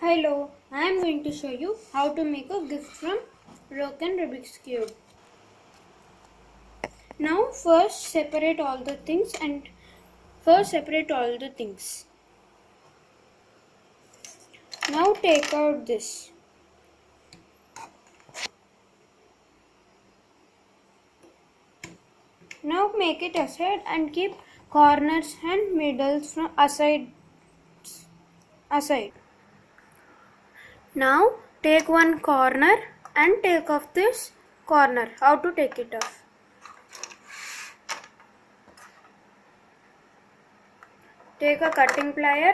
Hello, I am going to show you how to make a gift from broken Rubik's Cube. Now first separate all the things. Now take out this. Now make it aside and keep corners and middles from aside. Now take one corner and take off this corner. How to take it off? Take a cutting plier.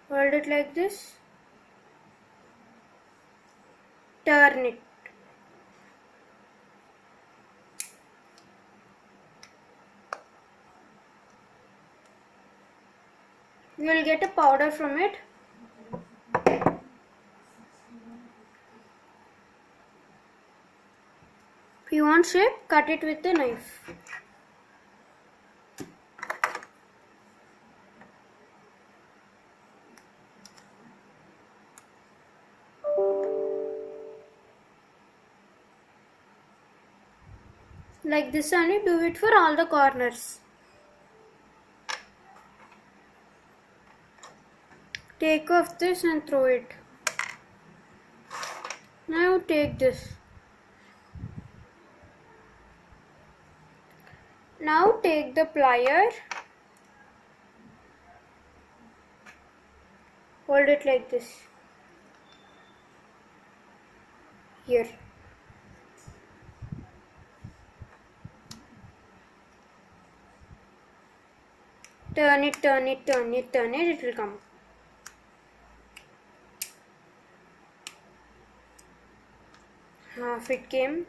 Hold it like this. Turn it. You will get a powder from it. If you want shape, cut it with a knife. Like this only, do it for all the corners. Take off this and throw it. Now take this. Now take the plier. Hold it like this. Here. Turn it, it will come. Half it came.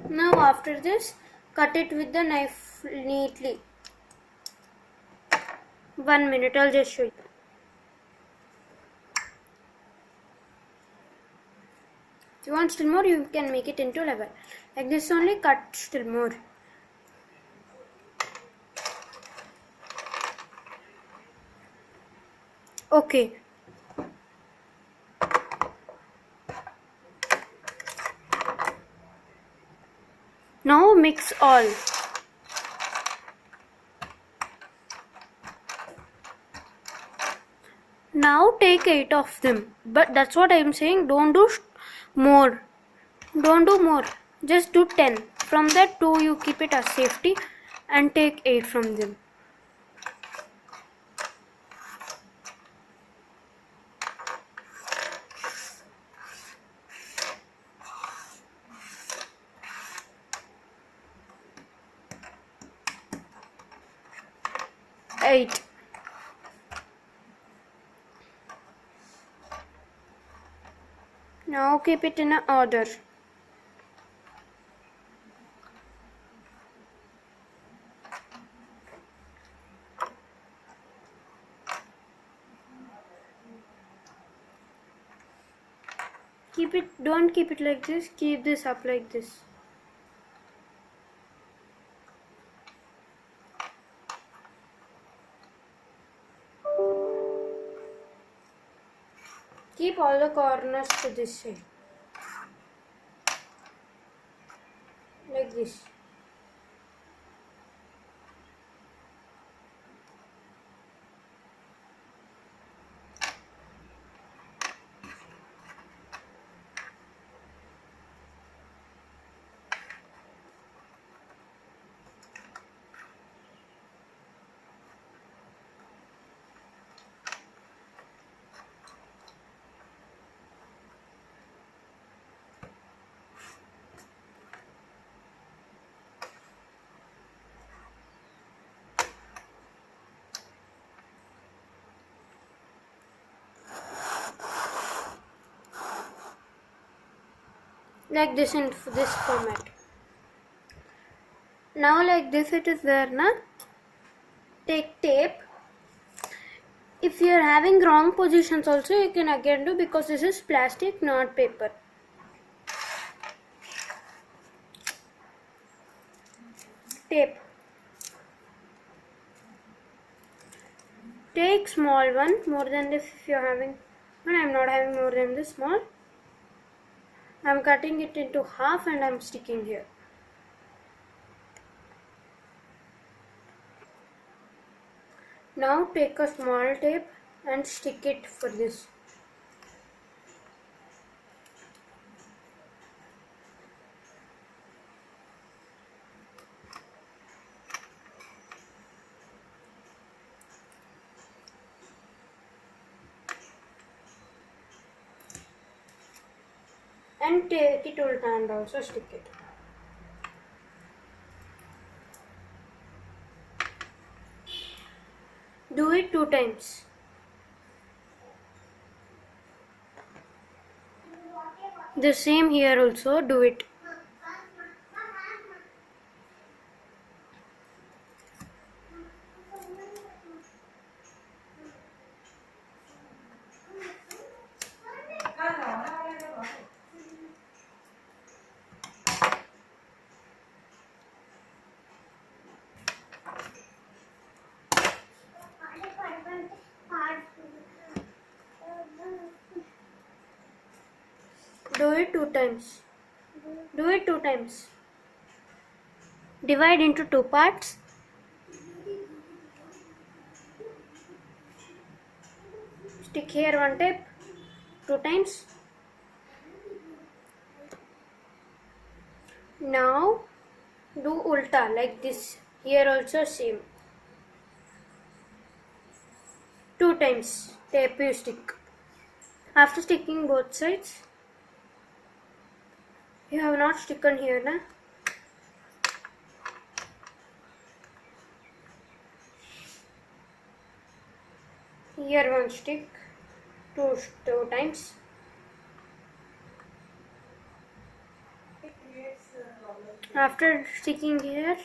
Now after this, cut it with the knife neatly. 1 minute, I'll just show you. If you want still more, you can make it into level. Like this only, cut still more. Okay. Now mix all. Now take 8 of them. But that's what I am saying. Don't do more. Don't do more. Just do 10. From that 2 you keep it as safety and take 8 from them. Eight. Now keep it in an order. Don't keep it like this, keep this up like this. Keep all the corners to this side. Like this. like this in this format. Now like this it is there, na? Take tape. If you are having wrong positions also, you can again do, because this is plastic, not paper. Tape. Take small one, more than this if you are having, but I am not having more than this small. I am cutting it into half and I am sticking here. Now take a small tape and stick it for this. And take it ulta and also stick it. Do it 2 times. The same here also, do it. Do it 2 times. Do it 2 times. Divide into 2 parts. Stick here one tape 2 times. Now do ulta like this. Here also same. 2 times tape you stick. After sticking both sides, you have not sticking here, na? Here one stick, two times. After sticking here,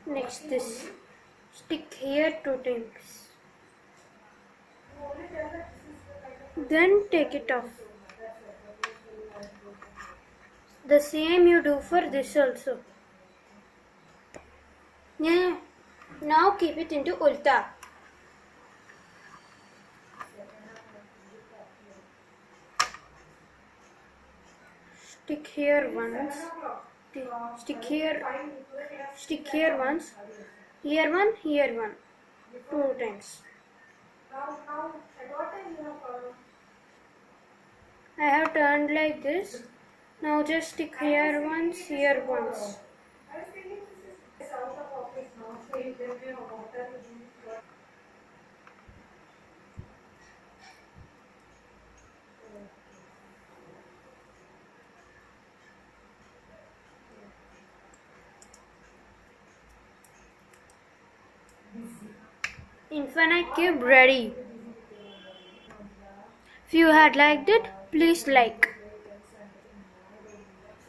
next this, stick here 2 times. Then take it off. The same you do for this also. Yeah. Now keep it into ulta. Stick here once. Stick here once. Here one, here one. 2 times. I have turned like this. Now just stick here once, here once. Infinite cube ready. If you had liked it, please like.